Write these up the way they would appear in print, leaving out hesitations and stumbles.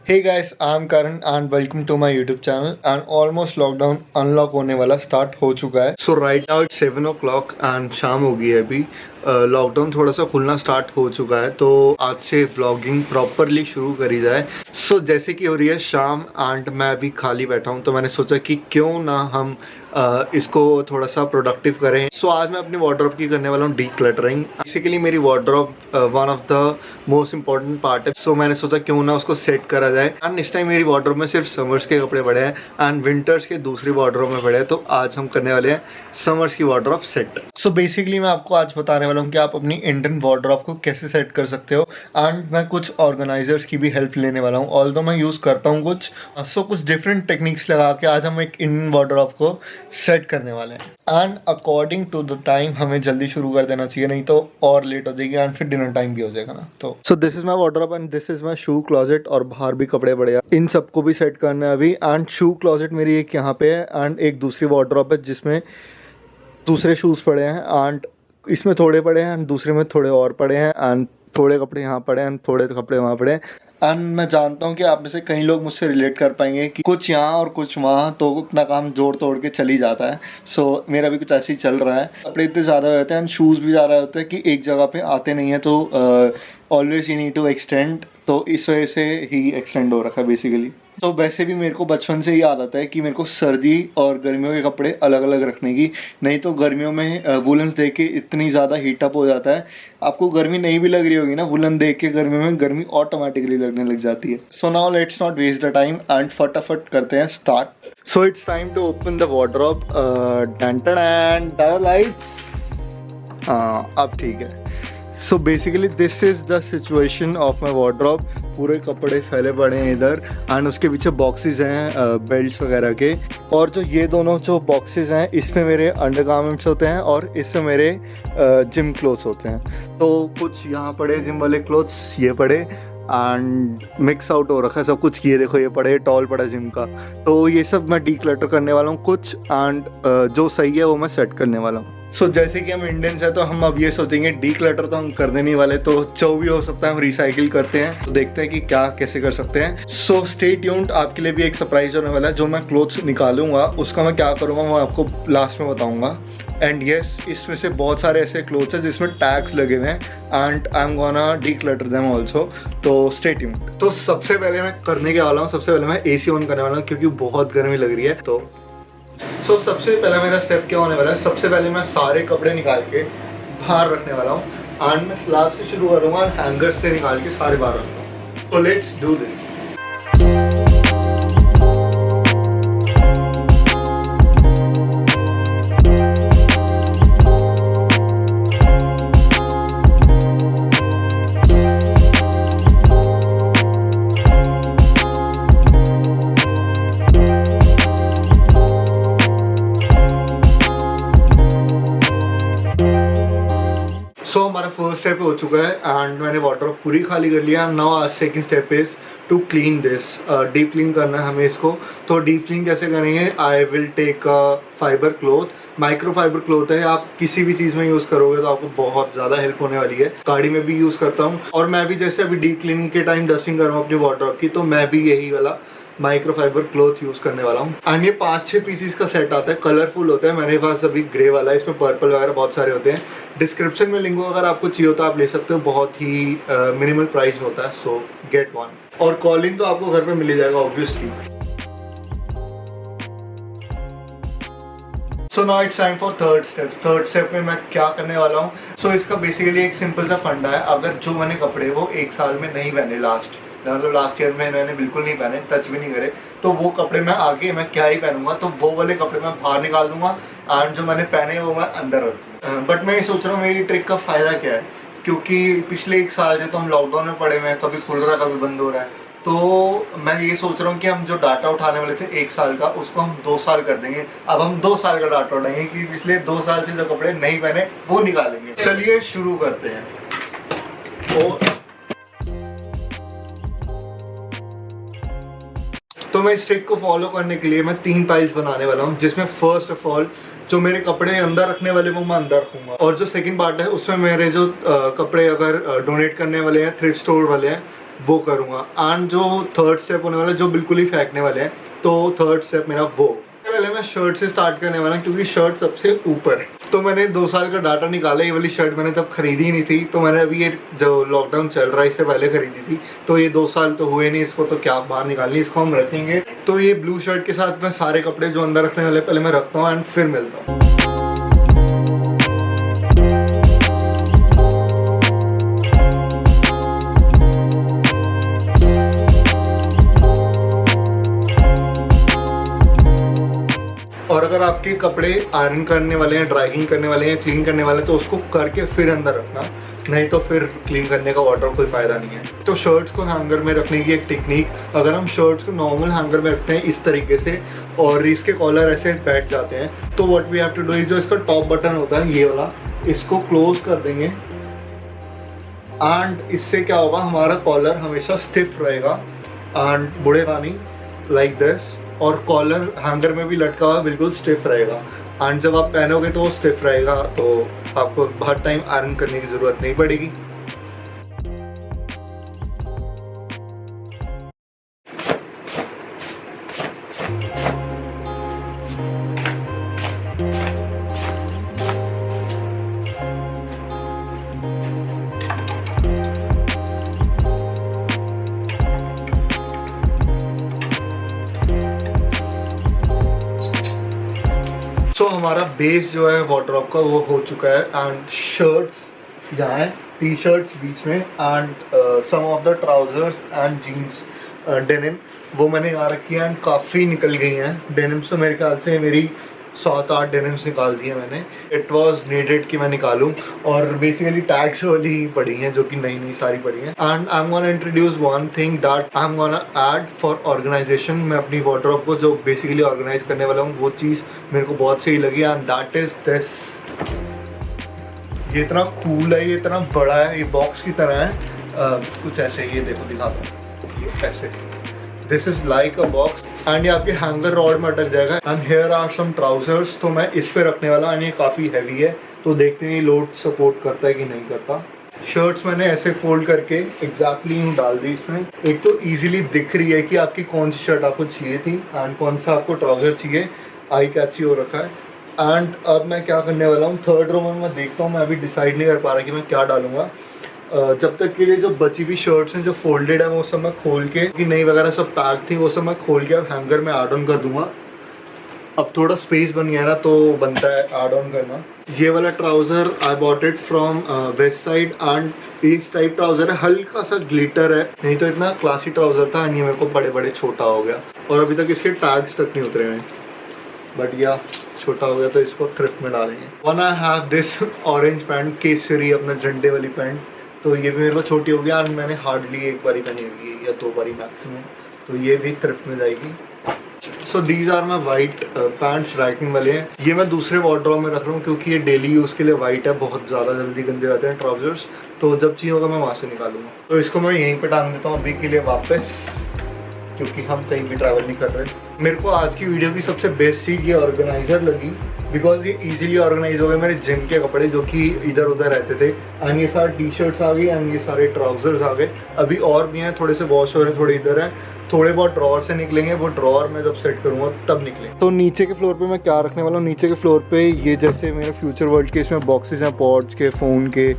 Hey guys, I'm Karan and welcome to my YouTube channel. And almost lockdown unlock होने वाला start हो चुका है. So right now it's 7 o'clock and शाम हो गई है अभी. लॉकडाउन थोड़ा सा खुलना स्टार्ट हो चुका है, तो आज से ब्लॉगिंग प्रॉपरली शुरू करी जाए. सो जैसे कि हो रही है शाम एंड मैं अभी खाली बैठा हूँ, तो मैंने सोचा कि क्यों ना हम इसको थोड़ा सा प्रोडक्टिव करें. सो आज मैं अपनी वार्डरोब की करने वाला हूँ डीक्लटरिंग. बेसिकली मेरी wardrobe one of the most important part है. सो मैंने सोचा क्यों ना उसको सेट करा जाए. एंड इस टाइम मेरी वार्डरोब में सिर्फ समर्स के कपड़े पड़े हैं एंड विंटर्स के दूसरी वार्डरोब में पड़े हैं. तो आज हम करने वाले हैं समर्स की वार्डरोब सेट. सो बेसिकली मैं आपको आज बताने वाला हूँ कि आप अपनी इंडियन वार्डरोब को कैसे सेट कर सकते हो. एंड मैं कुछ ऑर्गेनाइजर्स की भी हेल्प लेने वाला हूँ. ऑल्दो मैं यूज़ करता हूँ कुछ, कुछ डिफरेंट टेक्निक्स लगा के आज हम एक इंडियन वार्डरोब को सेट करने वाले हैं. And according to the time हमें जल्दी शुरू कर देना चाहिए, नहीं तो और लेट हो जाएगी एंड फिर डिनर टाइम भी हो जाएगा ना. तो so this is my wardrobe and this is my shoe closet. और बाहर भी कपड़े पड़े हैं, इन सबको भी सेट करना है अभी. एंड शू क्लोजेट मेरी एक यहाँ पे है एंड एक दूसरी वार्डरोब है जिसमें दूसरे शूज़ पड़े हैं. एंड इसमें थोड़े पड़े हैं एंड दूसरे में थोड़े और पड़े हैं. एंड थोड़े कपड़े यहाँ पड़े हैं एंड थोड़े कपड़े वहाँ पड़े हैं. एंड मैं जानता हूँ कि आप में से कई लोग मुझसे रिलेट कर पाएंगे कि कुछ यहाँ और कुछ वहाँ, तो अपना काम जोड़ तोड़ के चल ही जाता है. सो मेरा भी कुछ ऐसे ही चल रहा है. कपड़े इतने ज़्यादा होते हैं एंड शूज़ भी ज़्यादा होते हैं कि एक जगह पे आते नहीं है. तो always you need to extend. तो इस वजह से ही एक्सटेंड हो रखा है बेसिकली. तो वैसे भी मेरे को बचपन से ही याद आता है कि मेरे को सर्दी और गर्मियों के कपड़े अलग अलग रखने की. नहीं तो गर्मियों में वुलन्स देख के इतनी ज़्यादा हीटअप हो जाता है. आपको गर्मी नहीं भी लग रही होगी ना, वुलन देख के गर्मी में गर्मी ऑटोमेटिकली लगने लग जाती है. So now let's not waste the time and फटाफट करते हैं start. So it's time to open the wardrobe. Lights. अब ठीक है. So basically this is the situation of my wardrobe. पूरे कपड़े फैले पड़े हैं इधर एंड उसके पीछे बॉक्सेस हैं बेल्ट्स वगैरह के. और जो ये दोनों जो बॉक्सेस हैं इसमें मेरे अंडरगारमेंट्स होते हैं और इसमें मेरे जिम क्लोथ्स होते हैं. तो कुछ यहाँ पड़े जिम वाले क्लोथ्स, ये पड़े एंड मिक्स आउट हो रखा है सब कुछ. ये देखो, ये पड़े, टॉल पड़ा जिम का. तो ये सब मैं डीक्लटर करने वाला हूँ कुछ. एंड जो सही है वो मैं सेट करने वाला हूँ. सो जैसे कि हम इंडियंस हैं तो हम अब ये सोचेंगे डीक्लटर तो हम करने नहीं वाले, तो जो भी हो सकता है हम रिसाइकिल करते हैं. तो देखते हैं कि क्या कैसे कर सकते हैं. सो स्टे ट्यून्ड, आपके लिए भी एक सरप्राइज होने वाला है. जो मैं क्लोथ्स निकालूंगा उसका मैं क्या करूँगा वो आपको लास्ट में बताऊँगा. एंड येस, इसमें से बहुत सारे ऐसे क्लोथ्स हैं जिसमें टैग्स लगे हुए हैं and I am gonna declutter them also. तो स्टे ट्यून्ड. तो सबसे पहले मैं करने के वाला हूँ, सबसे पहले मैं AC ऑन करने वाला हूँ क्योंकि बहुत गर्मी लग रही है. तो सबसे पहला मेरा स्टेप क्या होने वाला है, सबसे पहले मैं सारे कपड़े निकाल के बाहर रखने वाला हूँ. एंड मैं स्लैब से शुरू करूँगा, हैंगर से निकाल के सारे बाहर रखूँगा. तो लेट्स डू दिस. सो हमारा फर्स्ट स्टेप हो चुका है एंड मैंने वार्डरोब पूरी खाली कर लिया. Now second step is to clean this. Deep clean करना है हमें इसको. तो डीप क्लीन कैसे करेंगे, I will take fibre cloth. Micro fibre cloth है, आप किसी भी चीज़ में यूज़ करोगे तो आपको बहुत ज़्यादा हेल्प होने वाली है. गाड़ी में भी यूज़ करता हूँ और मैं भी जैसे अभी डीप क्लीनिंग के टाइम डस्टिंग कर रहा हूँ अपनी वार्डरोब की, तो मैं भी यही वाला माइक्रो फाइबर क्लॉथ यूज़ करने वाला हूँ. एंड ये 5-6 पीसीस का सेट आता है, कलरफुल होता है. मेरे पास अभी ग्रे वाला है, इसमें पर्पल वगैरह बहुत सारे होते हैं. डिस्क्रिप्शन में लिंक अगर आपको चाहिए हो तो आप ले सकते हो, बहुत ही मिनिमल प्राइस में होता है. सो गेट वन. और कॉलिंग तो आपको घर पे मिल ही जाएगा obviously. So now it's time for third step. Third step में मैं क्या करने वाला हूँ, सो इसका बेसिकली एक सिंपल सा फंडा है. अगर जो मैंने कपड़े वो 1 साल में नहीं पहने, लास्ट ईयर में मैंने बिल्कुल नहीं पहने, टच भी नहीं करे, तो वो कपड़े मैं आगे मैं क्या ही पहनूंगा. तो वो वाले कपड़े मैं बाहर निकाल दूंगा एंड जो मैंने पहने वो मैं अंदर रख दूँगा. बट मैं ये सोच रहा हूँ मेरी ट्रिक का फ़ायदा क्या है, क्योंकि पिछले 1 साल से तो हम लॉकडाउन में पड़े हुए हैं, कभी खुल रहा है कभी बंद हो रहा है. तो मैं ये सोच रहा हूँ कि हम जो डाटा उठाने वाले थे 1 साल का, उसको हम 2 साल कर देंगे. अब हम 2 साल का डाटा उठाएंगे कि पिछले 2 साल से जो कपड़े नहीं पहने वो निकालेंगे. चलिए शुरू करते हैं. तो मैं इस ट्रिक को फॉलो करने के लिए मैं 3 पाइल्स बनाने वाला हूँ, जिसमें फर्स्ट ऑफ ऑल जो मेरे कपड़े अंदर रखने वाले वो मैं अंदर रखूँगा, और जो सेकंड पार्ट है उसमें मेरे जो कपड़े अगर डोनेट करने वाले हैं, थ्रिफ्ट स्टोर वाले हैं, वो करूँगा। एंड जो थर्ड स्टेप होने वाला है, जो बिल्कुल ही फेंकने वाले हैं, तो थर्ड स्टेप मेरा वो पहले मैं शर्ट से स्टार्ट करने वाला हूँ, क्योंकि शर्ट सबसे ऊपर है। तो मैंने 2 साल का डाटा निकाला, ये वाली शर्ट मैंने तब खरीदी ही नहीं थी, तो मैंने अभी ये जो लॉकडाउन चल रहा है इससे पहले खरीदी थी, तो ये 2 साल तो हुए नहीं इसको, तो क्या बाहर निकालनी, इसको हम रखेंगे। तो ये ब्लू शर्ट के साथ मैं सारे कपड़े जो अंदर रखने वाले पहले मैं रखता हूँ एंड फिर मिलता हूँ। और अगर आपके कपड़े आयरन करने वाले हैं, ड्राइंग करने वाले हैं, क्लीन करने वाले हैं, तो उसको करके फिर अंदर रखना, नहीं तो फिर क्लीन करने का वाटर कोई फ़ायदा नहीं है। तो शर्ट्स को हैंगर में रखने की एक टेक्निक, अगर हम शर्ट्स को नॉर्मल हैंगर में रखते हैं इस तरीके से और इसके कॉलर ऐसे बैठ जाते हैं, तो what we have to do is, जो इसका टॉप बटन होता है ये वाला, इसको क्लोज कर देंगे एंड इससे क्या होगा, हमारा कॉलर हमेशा स्टिफ रहेगा एंड बुढ़ेगा नहीं, लाइक दिस। और कॉलर हैंगर में भी लटका हुआ बिल्कुल स्टिफ रहेगा एंड जब आप पहनोगे तो वो स्टिफ रहेगा, तो आपको हर टाइम आयरन करने की ज़रूरत नहीं पड़ेगी। तो हमारा बेस जो है वार्डरोब का वो हो चुका है एंड शर्ट्स यहाँ है, टी शर्ट्स बीच में and some of the trousers and jeans denim वो मैंने यहाँ रखी है एंड काफ़ी निकल गई हैं डेनिम्स। तो मेरे ख्याल से मेरी 7-8 डेनिम्स निकाल दी है मैंने। इट वॉज नीडेड कि मैं निकालूं और बेसिकली टैग्स वाली ही पड़ी हैं जो कि नई नई सारी पड़ी हैं। And I am gonna introduce one thing that I am gonna add for organisation. मैं अपनी वार्डरोब को जो बेसिकली ऑर्गेनाइज करने वाला हूँ वो चीज़ मेरे को बहुत सही लगी एंड दैट इज़ दिस। ये इतना कूल है, ये इतना बड़ा है, ये बॉक्स की तरह है कुछ ऐसे। ये देखो दिखाता हूँ, ये ऐसे, this is like a box and ये आपके हैंगर रॉड में अटक जाएगा। And here are some trousers, तो मैं इस पे रखने वाला एंड ये काफ़ी हैवी है, तो देखते हैं ये लोड सपोर्ट करता है कि नहीं करता। शर्ट्स मैंने ऐसे फोल्ड करके एग्जैक्टली यूँ डाल दी इसमें। एक तो ईजिली दिख रही है कि आपकी कौन सी शर्ट आपको चाहिए थी एंड कौन सा आपको ट्राउजर चाहिए, आई कैची हो रखा है। एंड अब मैं क्या करने वाला हूँ, थर्ड रो में मैं देखता हूँ, मैं अभी डिसाइड नहीं कर पा रहा कि मैं क्या डालूंगा। जब तक के लिए जो बची हुई शर्ट्स हैं जो फोल्डेड है वो सब मैं खोल के, कि नई वगैरह सब पैक थी वो सब मैं खोल के अब हैंगर में ऐड ऑन कर दूंगा। अब थोड़ा स्पेस बन गया ना तो बनता है ऐड ऑन करना। ये वाला trouser I bought it from west side and इस टाइप ट्राउज़र है, हल्का सा ग्लिटर है, नहीं तो इतना क्लासी ट्राउज़र था एंड ये मेरे को बड़े बड़े छोटा हो गया और अभी तक इसके टैग्स तक नहीं उतरे हैं, बट या छोटा हो गया तो इसको थ्रिफ्ट में डालेंगे। One I have this orange pant, Kesari, अपना झंडे वाली पैंट, तो ये भी मेरे को छोटी हो गया एंड मैंने हार्डली एक बार ही पहनी होगी या 2 बार ही मैक्सिमम, तो ये भी थ्रिफ्ट में जाएगी। So these are my white pants, writing वाले हैं। ये मैं दूसरे वार्डरोब में रख रहा हूँ क्योंकि ये डेली यूज़ के लिए वाइट है, बहुत ज़्यादा जल्दी गंदे जाते हैं ट्राउजर्स, तो जब चाहिए होगा मैं वहाँ से निकालूंगा। तो इसको मैं यहीं पे टांग देता हूँ अभी के लिए वापस, क्योंकि हम कहीं भी ट्रैवल नहीं कर रहे। मेरे को आज की वीडियो की सबसे बेस्ट चीज़ ये ऑर्गेनाइज़र लगी, बिकॉज ये इजीली ऑर्गेनाइज हो गए मेरे जिम के कपड़े जो कि इधर उधर रहते थे एंड ये सारे टी शर्ट्स आ गई एंड ये सारे ट्राउजर्स आ गए। अभी और भी हैं, थोड़े से वॉश हो रहे हैं, थोड़े इधर हैं, थोड़े बहुत ड्रॉर से निकलेंगे, वो ड्रॉर में जब सेट करूँगा तब निकलेंगे। तो नीचे के फ्लोर पे मैं क्या रखने वाला हूँ, नीचे के फ्लोर पे ये जैसे मेरे फ्यूचर वर्ल्ड के इसमें बॉक्सेस हैं, पॉड्स के, फ़ोन के,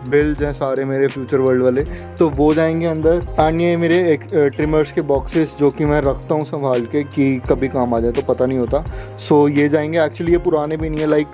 बिल्स हैं सारे मेरे फ्यूचर वर्ल्ड वाले, तो वो जाएंगे अंदर। एंड ये मेरे एक ट्रिमर्स के बॉक्सेस जो कि मैं रखता हूँ संभाल के कि कभी काम आ जाए तो पता नहीं होता, सो ये जाएंगे। एक्चुअली ये पुराने भी नहीं है, लाइक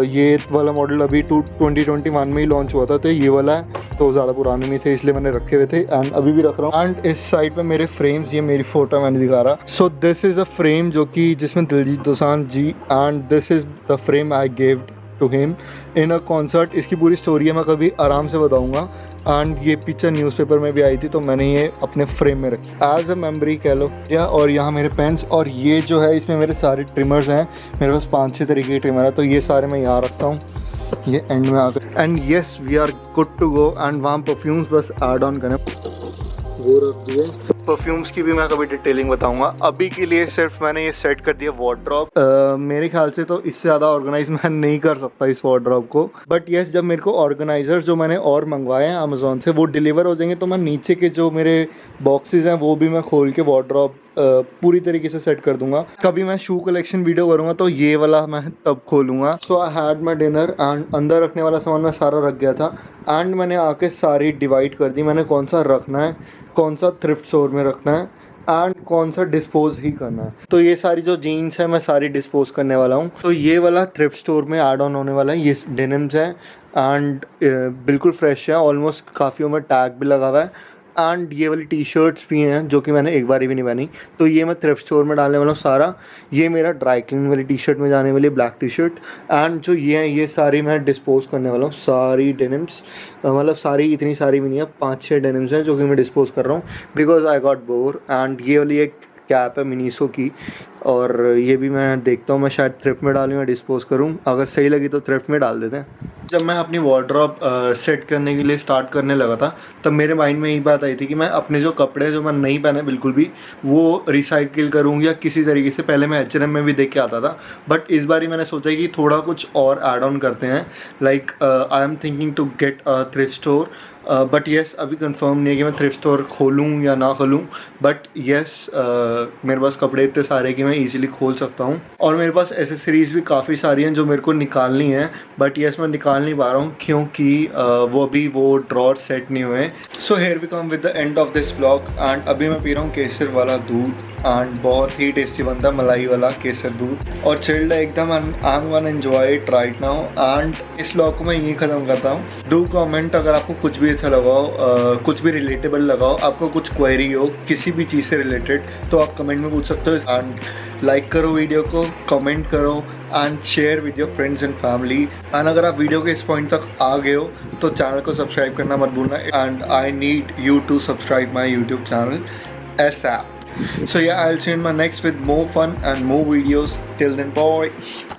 ये वाला मॉडल अभी 2021 में ही लॉन्च हुआ था, तो ये वाला है, तो ज़्यादा पुराने नहीं थे इसलिए मैंने रखे हुए थे एंड अभी भी रख रहा हूँ। एंड इस साइड पे मेरे फ्रेम्स, ये मेरी फ़ोटो मैंने दिखा रहा। So this is a frame जो कि जिसमें Diljit Dosanjh ji, and this is the frame I gave to him in a concert. इसकी पूरी स्टोरी है मैं कभी आराम से बताऊंगा। एंड ये पिक्चर न्यूज़पेपर में भी आई थी, तो मैंने ये अपने फ्रेम में रखी एज अ मेमोरी कह लो। और यहाँ मेरे पेन्स, और ये जो है इसमें मेरे सारे ट्रिमर्स हैं, मेरे पास 5-6 तरीके के ट्रिमर है, तो ये सारे मैं यहाँ रखता हूँ, ये एंड में आकर। And yes we are good to go. And वहाँ परफ्यूम्स बस ऐड ऑन करें, वो रख दिए। परफ्यूम्स की भी मैं कभी डिटेलिंग बताऊंगा। अभी के लिए सिर्फ मैंने ये सेट कर दिया वार्डरोब। मेरे ख्याल से तो इससे ज़्यादा ऑर्गेनाइज मैं नहीं कर सकता इस वार्डरोब को, बट येस जब मेरे को ऑर्गेनाइजर्स जो मैंने और मंगवाए हैं अमेजोन से वो डिलीवर हो जाएंगे तो मैं नीचे के जो मेरे बॉक्सेस हैं वो भी मैं खोल के वार्डरोब पूरी तरीके से सेट कर दूंगा। कभी मैं शू कलेक्शन वीडियो करूंगा तो ये वाला मैं तब खोलूंगा। So I had my dinner and अंदर रखने वाला सामान मैं सारा रख गया था एंड मैंने आके सारी डिवाइड कर दी, मैंने कौन सा रखना है, कौन सा थ्रिफ्ट स्टोर में रखना है एंड कौन सा डिस्पोज ही करना है। तो ये सारी जो जीन्स है मैं सारी डिस्पोज करने वाला हूँ। तो ये वाला थ्रिफ्ट स्टोर में ऐड ऑन होने वाला है, ये डेनिम्स है एंड बिल्कुल फ्रेश है, ऑलमोस्ट काफ़ी में टैग भी लगा हुआ है एंड ये वाली टी शर्ट्स भी हैं जो कि मैंने एक बार भी नहीं पहनी, तो ये मैं थ्रिफ्ट स्टोर में डालने वाला हूँ सारा। ये मेरा ड्राई क्लीन वाली टी शर्ट में जाने वाली ब्लैक टी शर्ट एंड जो ये हैं ये सारी मैं डिस्पोज करने वाला हूँ, सारी डेनिम्स। मतलब सारी इतनी सारी भी नहीं है, 5-6 डेनिम्स हैं जो कि मैं डिस्पोज कर रहा हूँ because I got bore. And ये वाली एक कैप है मिनीसो की और ये भी मैं देखता हूँ मैं शायद थ्रिफ्ट में डालूँ या डिस्पोज करूँ, अगर सही लगी तो थ्रिफ्ट में डाल देते हैं। जब मैं अपनी वार्डरोब सेट करने के लिए स्टार्ट करने लगा था तब मेरे माइंड में यही बात आई थी कि मैं अपने जो कपड़े जो मैं नहीं पहने बिल्कुल भी वो रिसाइकिल करूँ या किसी तरीके से। पहले मैं H&M में भी देख के आता था बट इस बार ही मैंने सोचा कि थोड़ा कुछ और ऐड ऑन करते हैं। Like I am thinking to get a thrift store but yes अभी कंफर्म नहीं है कि मैं थ्रिफ्ट स्टोर खोलूँ या ना खोलूँ, बट येस मेरे पास कपड़े इतने सारे कि मैं इजीली खोल सकता हूँ और मेरे पास एसेसरीज़ भी काफ़ी सारी हैं जो मेरे को निकालनी है बट येस मैं निकाल नहीं पा रहा हूँ क्योंकि वो अभी वो ड्रॉर सेट नहीं हुए। So here we come with the end of this vlog and अभी मैं पी रहा हूँ केसर वाला दूध एंड बहुत ही टेस्टी बनता है मलाई वाला केसर दूध और चिल्ड एकदम। आई am gonna enjoy it right now and इस व्लॉग को मैं यहीं ख़त्म करता हूँ। डू कमेंट अगर आपको कुछ भी अच्छा लगा हो, कुछ भी रिलेटेबल लगा हो, आपको कुछ क्वेरी हो किसी भी चीज़ से रिलेटेड तो आप कमेंट में पूछ सकते हो एंड लाइक करो वीडियो को, कमेंट करो and share with your friends and family. And अगर आप वीडियो के इस पॉइंट तक आ गए हो तो चैनल को सब्सक्राइब करना मत भूलना and I need you to subscribe my YouTube channel ASAP. So yeah, I'll see you in my next with more fun and more videos. Till then, bye.